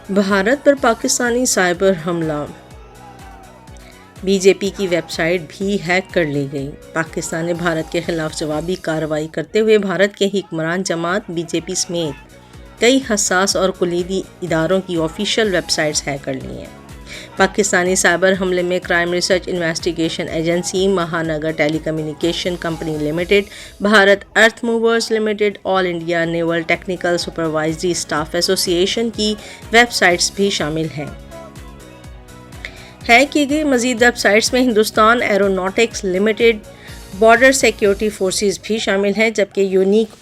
بھارت پر Pakistani cyber حملہ، B J پی کی web site بھی ہیک کر لی گئی۔ پاکستان نے بھارت کے خلاف جوابی کارروائی کرتے ہوئے بھارت کے حکمران جماعت بی جے پی سمیت کئی حساس اور کلیدی اداروں کی آفیشیل ویب سائٹس ہیک کر لی ہیں۔ پاکستانی سائبر حملے میں crime research investigation agency, Mahanagar ٹیلی کمیونیکیشن کمپنی لمیٹڈ، بھارت ارتھ موورز لمیٹڈ، آل انڈیا نیول ٹیکنیکل سپروائزری اسٹاف ایسوسی ایشن کی ویب سائٹس بھی شامل ہیں۔ ہیک کی گئی مزید ویب سائٹس میں Hindustan aeronautics limited, border security forces بھی شامل ہیں، جبکہ unique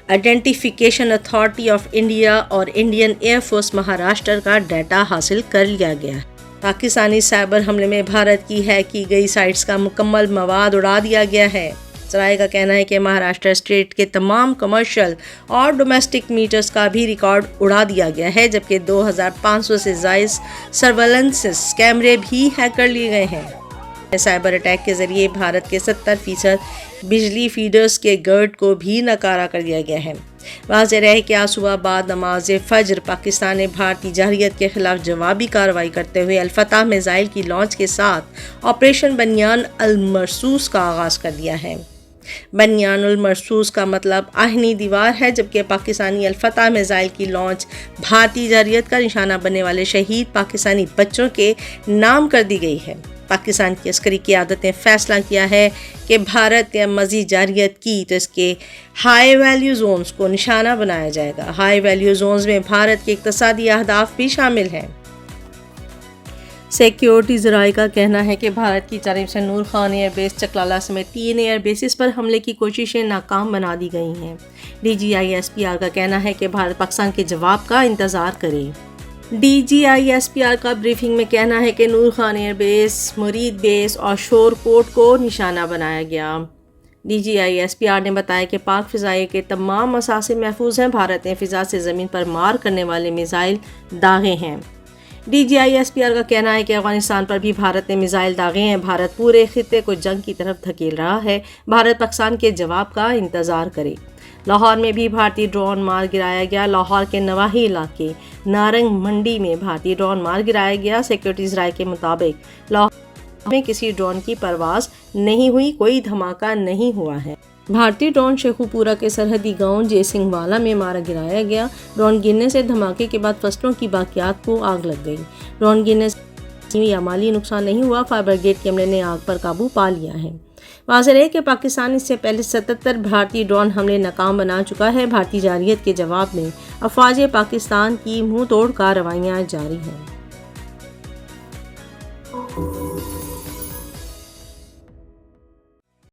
identification authority of India اور انڈین ایئر فورس مہاراشٹر کا ڈیٹا حاصل کر لیا گیا ہے۔ پاکستانی سائبر حملے میں بھارت کی ہیک کی گئی سائٹس کا مکمل مواد اڑا دیا گیا ہے۔ ذرائع کا کہنا ہے کہ مہاراشٹر اسٹیٹ کے تمام کمرشل اور ڈومیسٹک میٹرز کا بھی ریکارڈ اڑا دیا گیا ہے، جبکہ 2500 سے زائد سرولنس کیمرے بھی ہیک کر لیے گئے ہیں۔ سائبر اٹیک کے ذریعے بھارت کے 70% بجلی فیڈرز کے گرڈ کو بھی ناکارہ کر دیا گیا ہے۔ واضح رہے کہ آج صبح بعد نماز فجر پاکستان نے بھارتی جارحیت کے خلاف جوابی کارروائی کرتے ہوئے الفتح میزائل کی لانچ کے ساتھ آپریشن بنیان المرصوص کا آغاز کر دیا ہے۔ بنیان المرصوص کا مطلب آہنی دیوار ہے، جبکہ پاکستانی الفتح میزائل کی لانچ بھارتی جارحیت کا نشانہ بننے والے شہید پاکستانی بچوں کے نام کر دی گئی ہے۔ پاکستان کی عسکری قیادت نے فیصلہ کیا ہے کہ بھارت کے مزید جارحیت کی تو اس کے ہائی ویلیو زونز کو نشانہ بنایا جائے گا۔ ہائی ویلیو زونز میں بھارت کے اقتصادی اہداف بھی شامل ہیں۔ سیکیورٹی ذرائع کا کہنا ہے کہ بھارت کی جانب سے نور خان ایئر بیس چکلالہ سمیت 3 ایئر بیسز پر حملے کی کوششیں ناکام بنا دی گئی ہیں۔ D G I S P R کا کہنا ہے کہ بھارت پاکستان کے جواب کا انتظار کرے۔ D G I S P R کا بریفنگ میں کہنا ہے کہ نور خان ایئر بیس، مرید بیس اور شور کوٹ کو نشانہ بنایا گیا۔ D G I S P R نے بتایا کہ پاک فضائیہ کے تمام مساحت محفوظ ہیں۔ بھارت نے فضا سے زمین پر مار کرنے والے میزائل داغے ہیں۔ D G I S P R کا کہنا ہے کہ افغانستان پر بھی بھارت نے میزائل داغے ہیں۔ بھارت پورے خطے کو جنگ کی طرف دھکیل رہا ہے۔ بھارت پاکستان کے جواب کا انتظار کرے۔ لاہور میں بھی بھارتی ڈرون مار گرایا گیا۔ لاہور کے نواحی علاقے نارنگ منڈی میں بھارتی ڈرون مار گرایا گیا۔ سیکیورٹی ذرائع کے مطابق لاہور میں کسی ڈرون کی پرواز نہیں ہوئی، کوئی دھماکہ نہیں ہوا ہے۔ بھارتی ڈرون شیخو پورہ کے سرحدی گاؤں جے سنگھ والا میں مارا گرایا گیا۔ ڈرون گرنے سے دھماکے کے بعد فصلوں کی باقیات کو آگ لگ گئی۔ ڈرون گرنے سے یا مالی نقصان نہیں ہوا۔ فائر بریگیڈ کے عملے نے آگ پر قابو پا لیا ہے۔ واضح ہے کہ پاکستان اس سے پہلے 77 بھارتی ڈرون حملے ناکام بنا چکا ہے۔ بھارتی جارحیت کے جواب میں افواج پاکستان کی منہ توڑ کارروائیاں جاری ہیں۔